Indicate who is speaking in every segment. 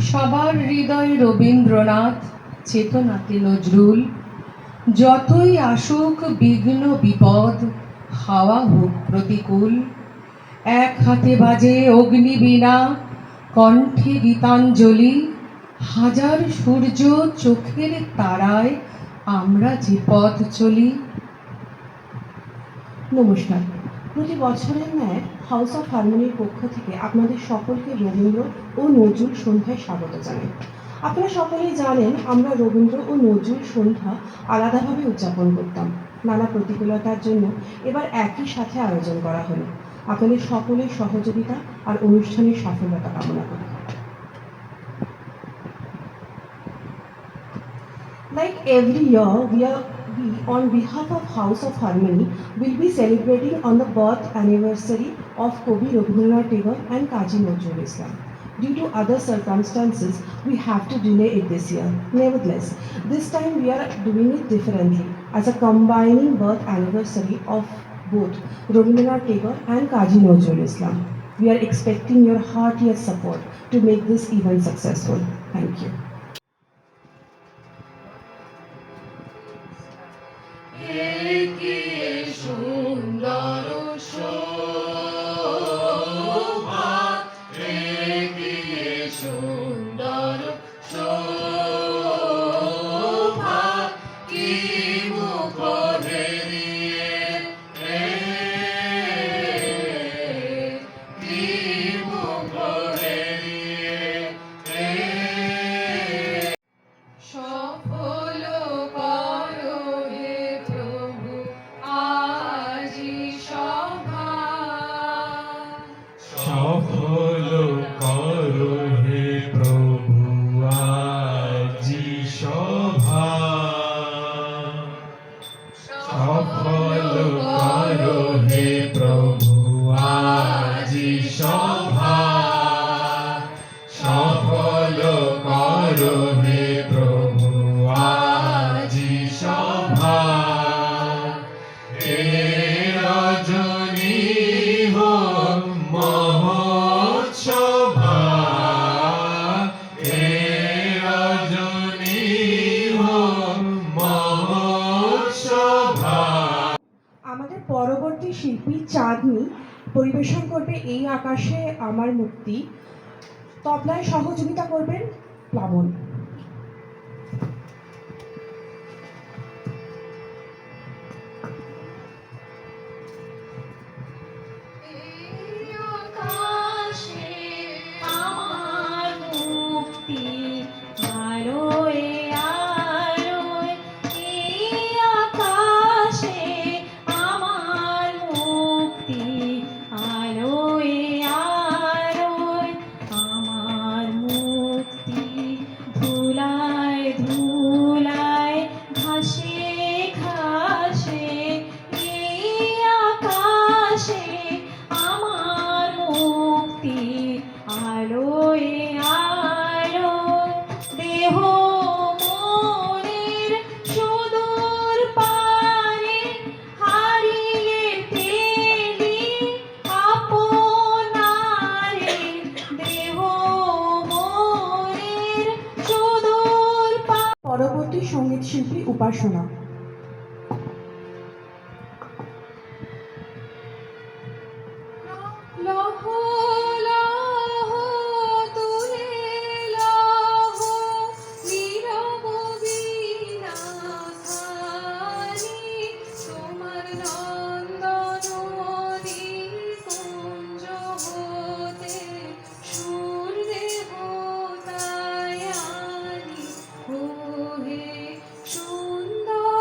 Speaker 1: সবার হৃদয়ে রবীন্দ্রনাথ, চেতনাতে নজরুল। যতই আসুক বিঘ্ন বিপদ, হাওয়া হোক প্রতিকূল, এক হাতে বাজে অগ্নিবীণা, কণ্ঠে গীতাঞ্জলি। হাজার সূর্য চোখের তারায় আমরা যে পথ চলি।
Speaker 2: নমস্কার। প্রতি বছরের ন্যায় হাউস অফ হারমোনির পক্ষ থেকে আপনাদের সকলকে রবীন্দ্র ও নজরুল সন্ধ্যায় স্বাগত জানাই। আপনারা সকলেই জানেন আমরা রবীন্দ্র ও নজরুল সন্ধ্যা আলাদাভাবে উদযাপন করতাম। নানা প্রতিকূলতার জন্য এবার একই সাথে আয়োজন করা হলো। আপনাদের সকলের সহযোগিতা আর অনুষ্ঠানের সফলতা কামনা করি। Like every year, we, on behalf of House of Harmony, will be celebrating on the birth anniversary of Kavi Rabindranath Tagore and Kazi Nazrul Islam. Due to other circumstances, we have to delay it this year. Nevertheless, this time we are doing it differently as a combining birth anniversary of both Rabindranath Tagore and Kazi Nazrul Islam. We are expecting your heartiest support to make this event successful. Thank you.
Speaker 1: সুন্দর শোভা, সুন্দর শোভা, কি মুখে দিয়ে, কি মুখে দিয়ে সফল করো হে প্রভু আজি সভা।
Speaker 3: সফল করো হে প্রভু আজি সভা। সফল করো হে প্রভু আজি সভা। সফল করো হে প্রভু আজি সভা। এ রজনী হোক মহোৎসভা। এ রজনী হোক মহোৎসভা।
Speaker 2: আমাদের পরবর্তী শিল্পী চাঁদনি পরিবেশন করবে এই আকাশে আমার মুক্তি। তবলায় সহযোগিতা করবেন প্লাবন।
Speaker 4: আকাশে আমার মুক্তি আলোয় আলোয়, এই আকাশে আমার মুক্তি আলোয় আলোয়, আমার মুক্তি ধুলায় ধুলায় ঘাসে ঘাসে, এই আকাশে আমার মুক্তি আলোয় আলোয়। দেহ মনের সুদূর পারে হারিয়ে পেলি আপনারে, দেহ মনের সুদূর
Speaker 2: পরবর্তী সঙ্গীত শিল্পী উপাসনা।
Speaker 4: লহ লহ তুলে লহ নীরব বীণা খানি, তোমার নন্দন নিকুঞ্জ হতে সুর দেবতায় আনি। ও হে সুন্দর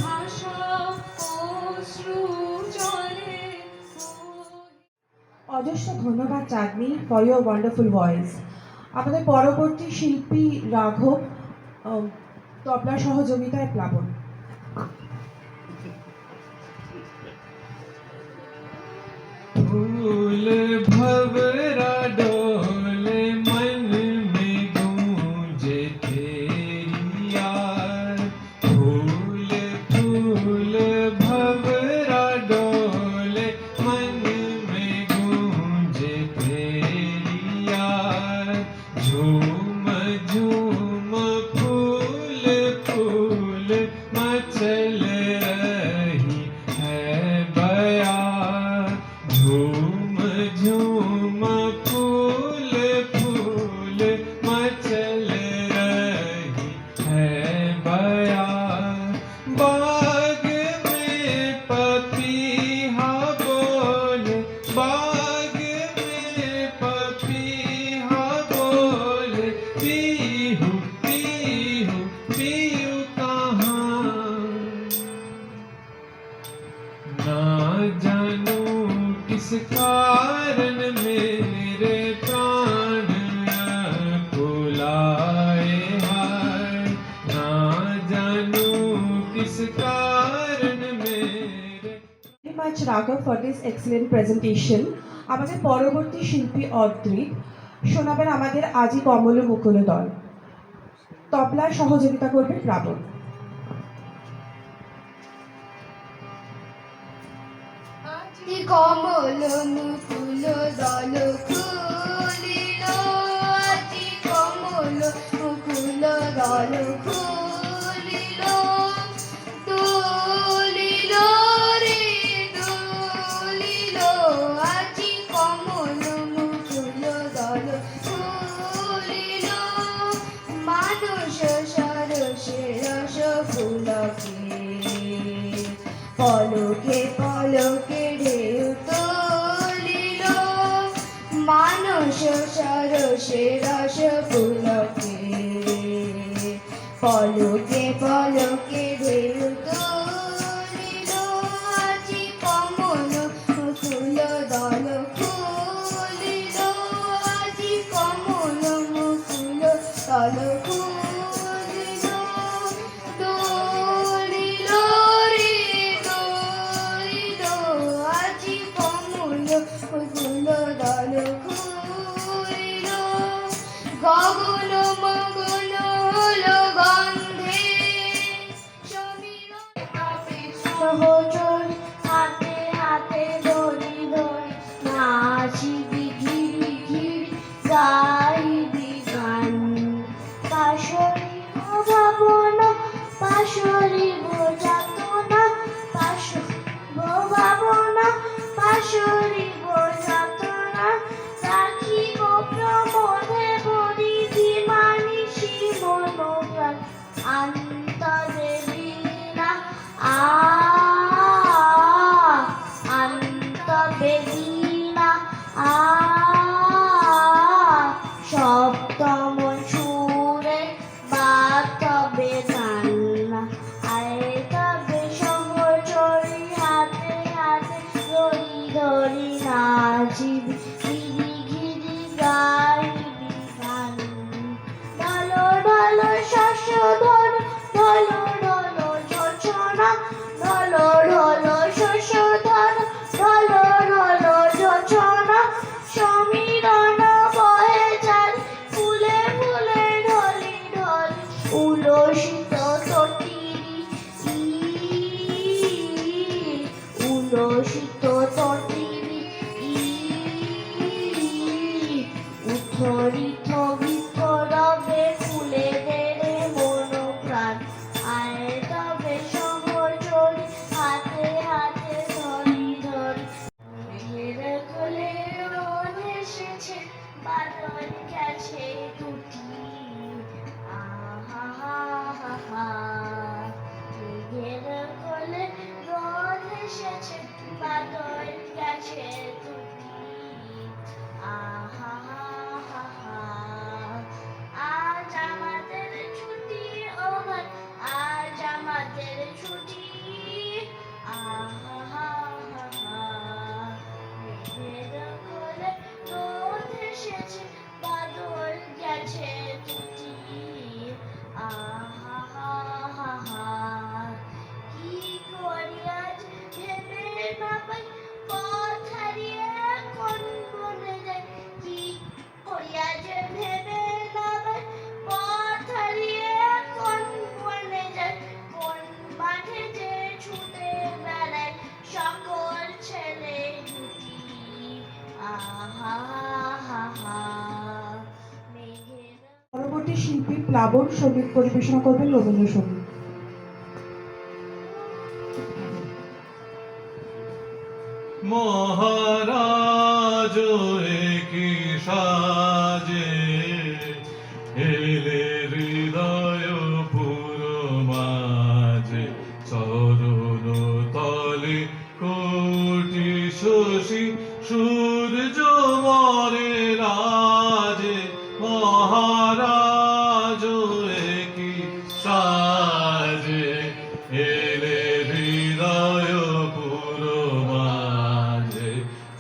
Speaker 4: ভাষা অশ্রু জলে
Speaker 2: অজস্র ধন্যবাদ চাঁদনি ফর ইউর ওয়ান্ডারফুল ভয়েস। আমাদের পরবর্তী শিল্পী রাঘব, তবলা সহযোগিতায় প্লাবন।
Speaker 3: फूल भंवरा डोले मन में गूंजे तेरी याद। फूल फूल भंवरा डोले मन में गूंजे तेरी याद। झूम झूम फूल फूल मचल रही है बयार। झूम झूम फूल फूल मचल रही है बयार। बाग में पपीहा बोले, बाग में पपीहा बोले, पीहू पीहू पीहू कहाँ। ना जानू किस कारण मेरे प्राण बुलाए हाय। ना जानू किस कारण मेरे।
Speaker 2: Very much Raghav for this excellent presentation. আমাদের পরবর্তী শিল্পী অদ্রিত শোনাবেন আমাদের আজি কমল মুকুল দল। তবলার সহযোগিতা করবে প্লাবন।
Speaker 4: আজি কমল মুকুল দল খুলিল, আজি কমল মুকুল দল খুলিল। দোলিল রে দোলিল, আজি কমল মুকুল দল খুলিল। মানুষ সরসে রস ফুলকে, পলকে পলকে ঢেউ তোলিল। মানুষ সরসে রস ফুলকে, পলকে পলকে ঢেউ তোলিল। আজি কমল মুকুল দল খুলিল, আজি কমল মুকুল দল খুলিল। দোলিল রে দোলিল, আজি কমল মুকুল দল খুলিল। গগন মগন হলো গন্ধে সমীরণ সহচর, হাতে হাতে ধরি ধরি নাচিবি ঘিরি ঘিরি গাইবি গান। পাশরিব ভাবনা পাশরিব যাতনা, পাশরিব ভাবনা পাশরিব যাতনা। রাখিব প্রমোদে বরিবি মানিসি মনোপ্রাণ, অন্তরে বিলীনা অন্তরে বিলীনা। সপ্তম সুরে বাতবে গান, আয় তবে সহচরি হাতে হাতে ধরি ধরি নাচিবি ঘিরি ঘিরি গাইবি গান। ঢলো ঢলো শস্য ধর, ঢলো ঢলো যোচনা, ঢলো ঢলো শস্য ধর, ঢলো ঢলো যোচনা। সমীরণ বয়ে যায় ফুলে ফুলে ঢলি ঢলি, উলসিত তটিরি উলসিত তটিরি উথরিত বিপ্লবে ফুলে দেরে মনোপ্রাণ, আয় তবে সহচরি হাতে হাতে ধরি ধরি। মেঘের কোলে রোদ এসেছে, বাদল গেছে টুটি, আহা হা হা হা। মেঘের কোলে রোদ এসেছে, বাদল
Speaker 2: প্লাবন সঙ্গীত পরিবেশনা করবেন রবীন্দ্রসঙ্গীত।
Speaker 5: মহারাজ কি সাজে এলে হৃদয় পুরো মাঝে চরণ তলে কোটি শশী সূর্য মরে রাজে মহারাজ কি সাজে এলে হৃদয় পুরো মাঝে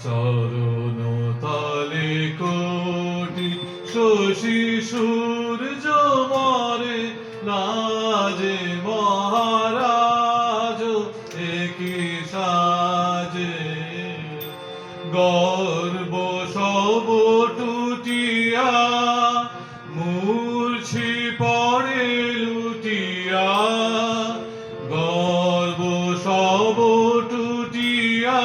Speaker 5: চরণ তলে কোটি শশী সূর্য মরে লাজে মহারাজ কি সাজে গর্ব সব টুটিয়া মূর্ছি পড়ে লুটিয়া গর্ব সব টুটিয়া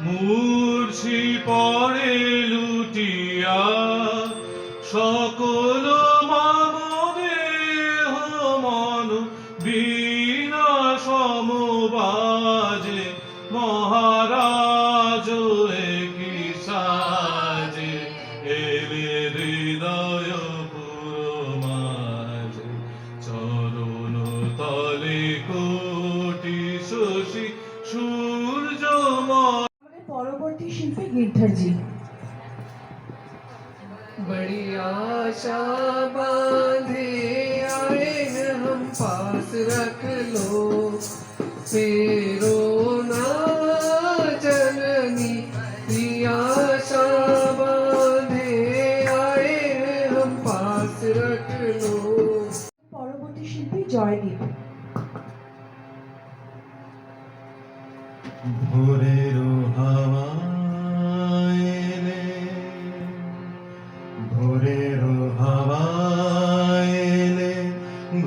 Speaker 5: মূর্ছি পড়ে লুটিয়া সকল মামদেহ মন বিনা সমবাজে মহারাজ কি সাজে এলে হৃদয় পুরো মাঝে চরণ তলে কোটি শশী সূর্য
Speaker 2: আমাদের পরবর্তী শিল্পী গিরধরজি।
Speaker 1: बड़ी आशा बांधे आए हैं हम पास रख लो फेरो ना जननी की आशा बांधे आए हैं हम पास रख लो।
Speaker 2: পরবর্তী শিল্পী জয়দীপ।
Speaker 5: ভোরের হাওয়া এলে ভোরের হাওয়া এলে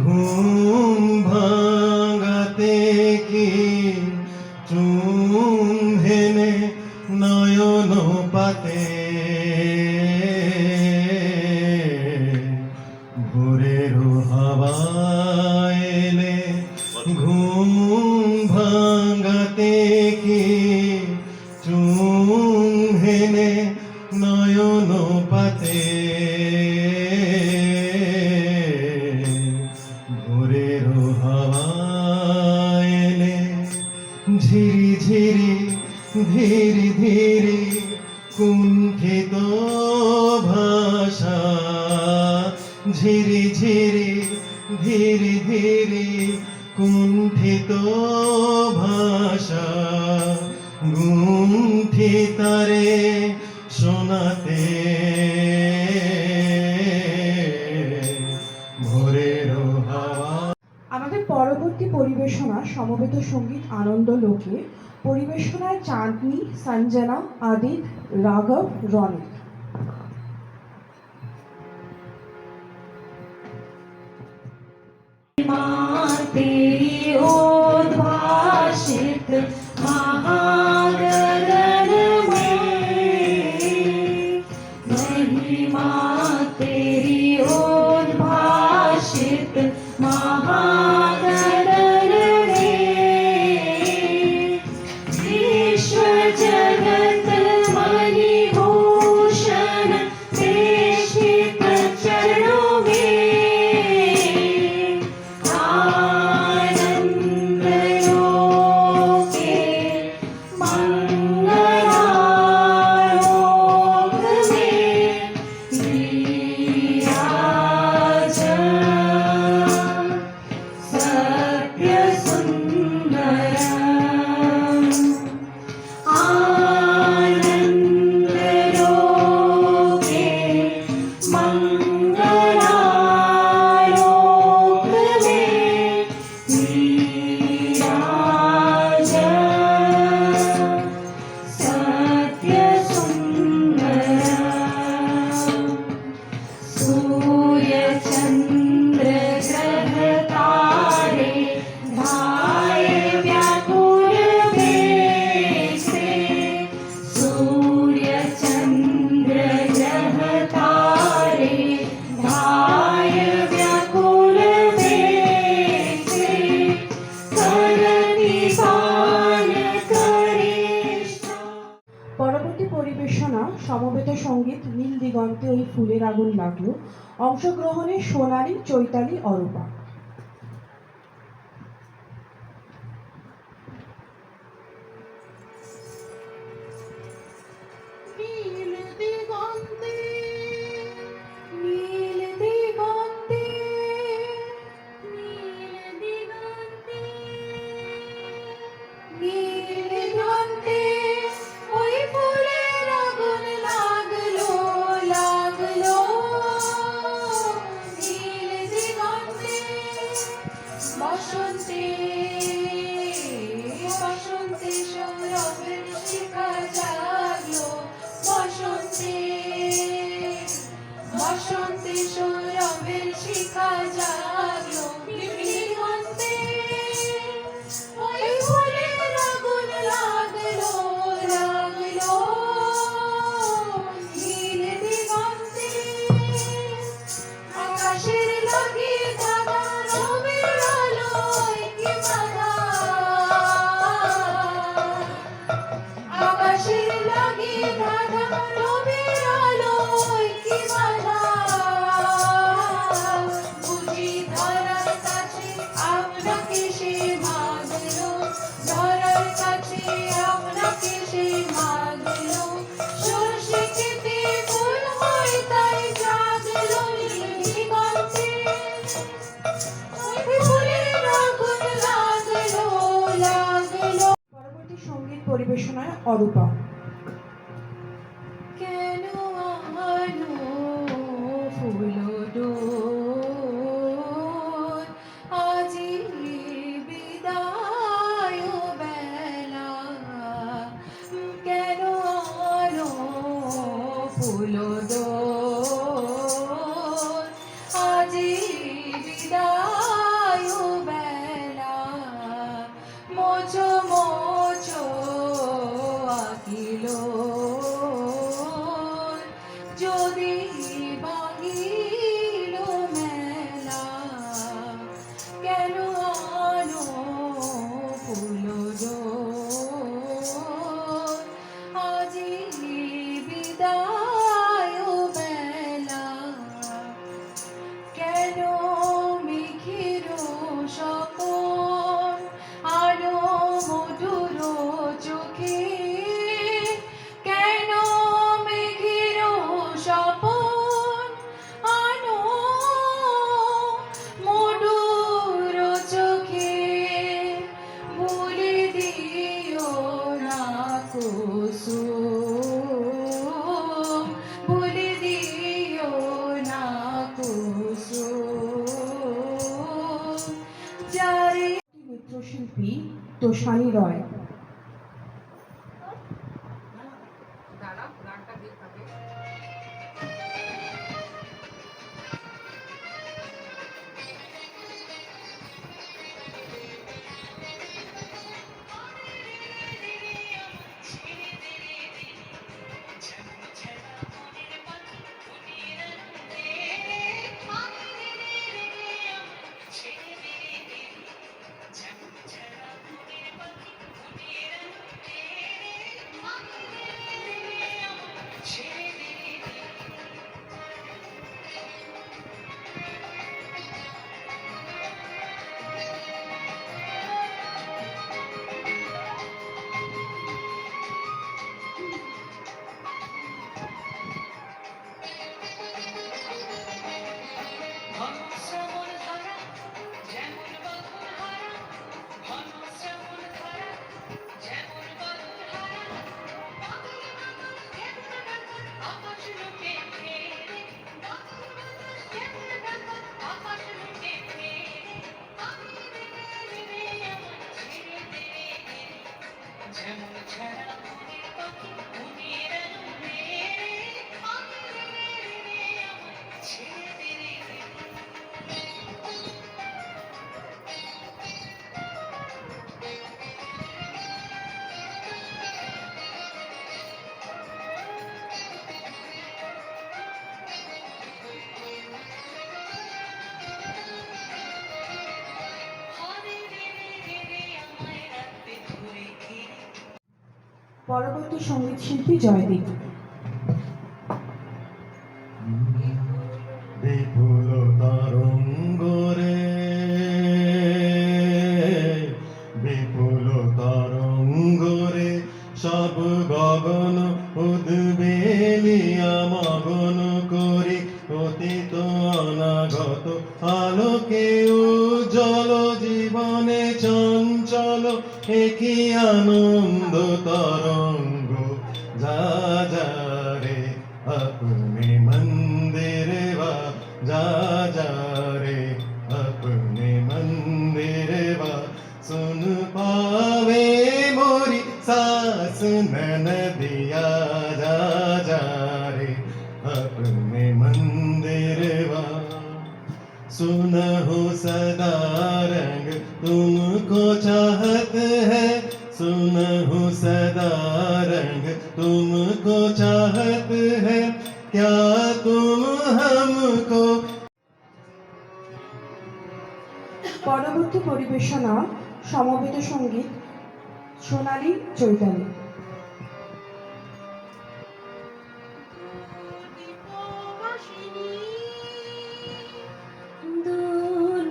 Speaker 5: ঘুম ভাঙাতে কি চুম হেনে নয়ন পাতে ভোরের হাওয়া এলে ঘুম ভাঙাতে কি চুম হেনে নয়ন পাতে ভোরের হাওয়া এলে ঝিরি ঝিরি ধীরে ধীরে কুণ্ঠিত ভাষা ঝিরি ঝিরি ধীরে ধীরে কুণ্ঠিত ভাষা গুণ্ঠি তারে শোনাতে ভোরের হাওয়া।
Speaker 2: আমাদের পরবর্তী পরিবেশনা সমবেত সঙ্গীত আনন্দ লোকে। পরিবেশনায় চাঁদনি, সঞ্জনা, আদিত, রাঘব, রনিত।
Speaker 4: तेरी उद्भाषित महागगन में महिमा तेरी उद्भाषित महागगन में विश्व जगत मणिभूषण प्रेषित चरणों में
Speaker 2: সমবেত সঙ্গীত নীল দিগন্তে ওই ফুলের আগুন লাগলো। অংশগ্রহণে সোনালী, চৈতালি, অরূপা। নীল দিগন্তে, নীল দিগন্তে,
Speaker 4: নীল দিগন্তে,
Speaker 2: নীল দিগন্তে ওই ফুলের আগুন লাগলো, লাগলো। নীল দিগন্তে বসন্তে, বসন্তে সৌরভের শিখা জাগলো। বসন্তে, বসন্তে সৌরভের শিখা জাগলো। নীল দিগন্তে ওই ফুলের আগুন লাগলো, লাগলো। নীল দিগন্তে আকাশের লাগি ধাঁধা, রবির আলোয় কি বাধা। আকাশের লাগি ধাঁধা, রবির আলোয় কি বাধা। বুঝি ধরার কাছে আপনাকে সে মাগলো, ধরার কাছে আপনাকে সে মাগলো। সরষে খেতে ফুল হয় তাই জাগলো। নীল দিগন্তে ওই ফুলের আগুন লাগলো, লাগলো। পরবর্তী সঙ্গীত পরিবেশনায় অরূপা। কেন আনো ফুলডোর, আজি বিদায় বেলা। কেন আনো ফুলডোর, আজি বিদায় বেলা। মোচো মোচো আকিলো যদি ভাঙিল মেলা। কেন আনো ফুলডোর, আজি বিদায় বেলা। কেন মেঘের স্বপন আলো মধুর চোখে। কেন মেঘের স্বপন আলো মধুর চোখে। ভুলে দিও না কুসুম, ভুলে দিও না কুসুম। যারে নৃত্যশিল্পী তোষানী রয়। পরবর্তী সঙ্গীত শিল্পী জয়দীপ।
Speaker 5: সব গগন উদ্বেলিয়া মগন করি অতীত অনাগত আলোকে উজ্জ্বল জীবনে চঞ্চল একই আনন্দ তরঙ্গ যা যা রে अपने मंदिर वा जा जा रे अपने मंदिर वा सुन पावे मोरी सास ननदिया जा जा रे अपने मंदिर वा सुनहु सदा रंग तुमको चाहत है सुनहु सदा रंग तुमको चाहत है क्या तुम हमको
Speaker 2: পরবর্তী পরিবেশনা সমবেত সঙ্গীত সোনালী চৈতালি।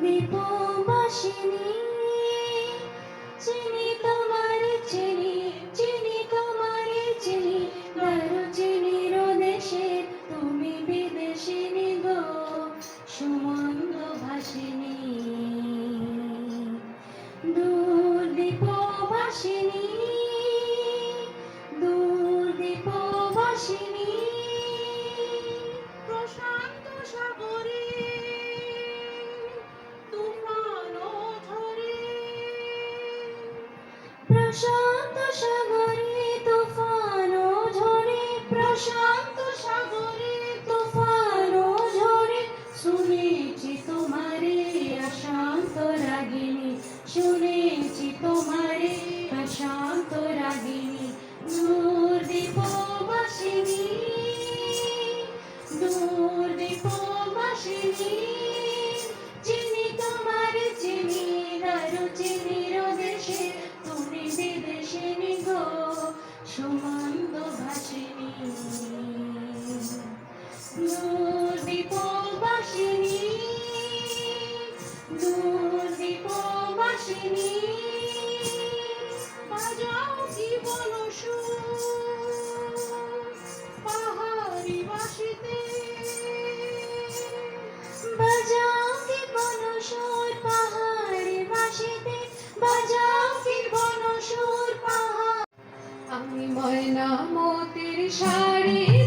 Speaker 4: দীপবাসিনী চিনি তোমার চিনি চিনি তোমার চিনি দারুচিনির দেশে তুমি বিদেশিনী গো সুমন্দ ভাসিনী দীপবাসিনী দীপবাসিনী প্রশান্ত সাগরে প্রশান্ত সাগরে তুফান ঝরে প্রশান্ত সাগরে তুফান ঝরে শুনেছি তোমারে অশান্ত রাগিনী শুনেছি তোমারে অশান্ত রাগিনী দূর দীপবাসিনী চিনি তোমার চিনি দারুচিনির দেশে তুমি বিদেশিনী গো সুমন্দ ভাসিনী দীপবাসিনী বাজাও কি বলো পাহাড়ি বাসিতে বাজাও কি বলো সুর পাহাড়ি বাসিতে বাজাও কি বলো সুর পাহাড়
Speaker 1: আমি ময়না মোতির শাড়ি